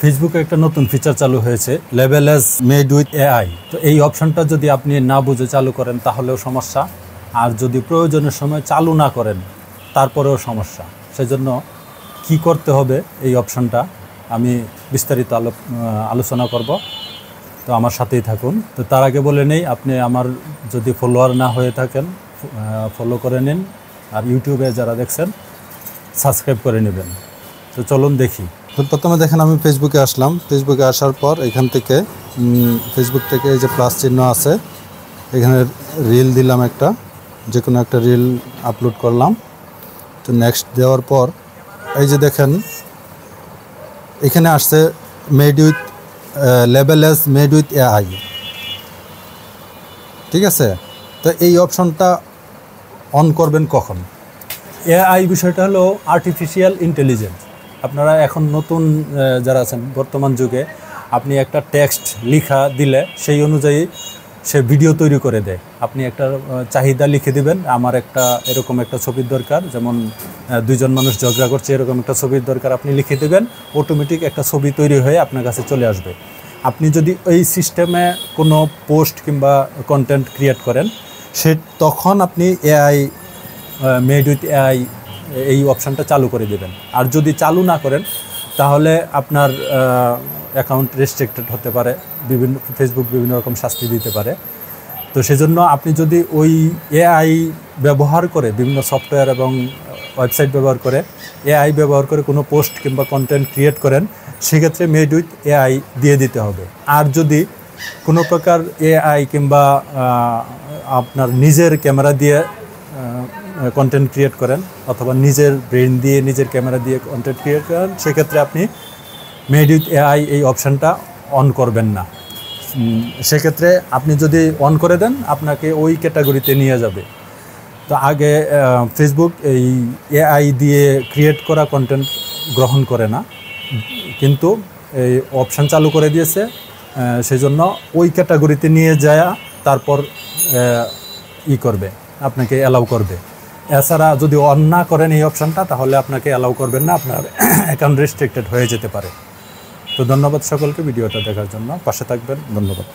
ফেসবুকে একটা নতুন ফিচার চালু হয়েছে, label as made with AI. তো এই অপশনটা যদি আপনি না বুঝে চালু করেন তাহলেও সমস্যা, আর যদি প্রয়োজনের সময় চালু না করেন তারপরেও সমস্যা। সেজন্য কি করতে হবে এই অপশনটা আমি বিস্তারিত আলোচনা করব, তো আমার সাথেই থাকুন। তো তার আগে বলে নেই, আপনি আমার যদি ফলোয়ার না হয়ে থাকেন ফলো করে নিন, আর ইউটিউবে যারা দেখছেন সাবস্ক্রাইব করে নেবেন। তো চলুন দেখি। তো প্রথমে দেখেন আমি ফেসবুকে আসলাম। ফেসবুকে আসার পর এখান থেকে ফেসবুক থেকে এই যে প্লাস চিহ্ন আছে, এখানে রিল দিলাম, একটা যে কোনো একটা রিল আপলোড করলাম। তো নেক্সট দেওয়ার পর এই যে দেখেন এখানে আসছে made with label as made with AI, ঠিক আছে। তো এই অপশনটা অন করবেন কখন? এআই বিষয়টা হলো আর্টিফিশিয়াল ইন্টেলিজেন্স। আপনারা এখন নতুন যারা আছেন বর্তমান যুগে, আপনি একটা টেক্সট লিখা দিলে সেই অনুযায়ী সে ভিডিও তৈরি করে দেয়। আপনি একটা চাহিদা লিখে দিবেন, আমার একটা এরকম একটা ছবির দরকার, যেমন দুইজন মানুষ ঝগড়া করছে এরকম একটা ছবির দরকার, আপনি লিখে দেবেন, অটোমেটিক একটা ছবি তৈরি হয়ে আপনার কাছে চলে আসবে। আপনি যদি এই সিস্টেমে কোনো পোস্ট কিংবা কন্টেন্ট ক্রিয়েট করেন, তখন আপনি এআই মেড উইথ এআই এই অপশানটা চালু করে দেবেন। আর যদি চালু না করেন তাহলে আপনার অ্যাকাউন্ট রেস্ট্রিক্টেড হতে পারে, ফেসবুক বিভিন্ন রকম শাস্তি দিতে পারে। তো সেজন্য আপনি যদি ওই এআই ব্যবহার করে, বিভিন্ন সফটওয়্যার এবং ওয়েবসাইট ব্যবহার করে, এআই ব্যবহার করে কোনো পোস্ট কিংবা কন্টেন্ট ক্রিয়েট করেন, সেক্ষেত্রে মেড উইথ এআই দিয়ে দিতে হবে। আর যদি কোনো প্রকার এআই কিংবা আপনার নিজের ক্যামেরা দিয়ে কন্টেন্ট ক্রিয়েট করেন, অথবা নিজের ব্রেন দিয়ে নিজের ক্যামেরা দিয়ে কন্টেন্ট ক্রিয়েট করেন, সেক্ষেত্রে আপনি মেড উইথ এআই এই অপশানটা অন করবেন না। সেক্ষেত্রে আপনি যদি অন করে দেন আপনাকে ওই ক্যাটাগরিতে নিয়ে যাবে। তো আগে ফেসবুক এই এআই দিয়ে ক্রিয়েট করা কন্টেন্ট গ্রহণ করে না, কিন্তু এই অপশান চালু করে দিয়েছে, সেজন্য ওই ক্যাটাগরিতে নিয়ে যায় তারপর করবে, আপনাকে অ্যালাউ করবে। এছাড়া যদি অন না করেন এই অপশানটা, তাহলে আপনাকে অ্যালাউ করবেন না, আপনার অ্যাকাউন্ট রেস্ট্রিক্টেড হয়ে যেতে পারে। তো ধন্যবাদ সকলকে ভিডিওটা দেখার জন্য, পাশে থাকবেন, ধন্যবাদ।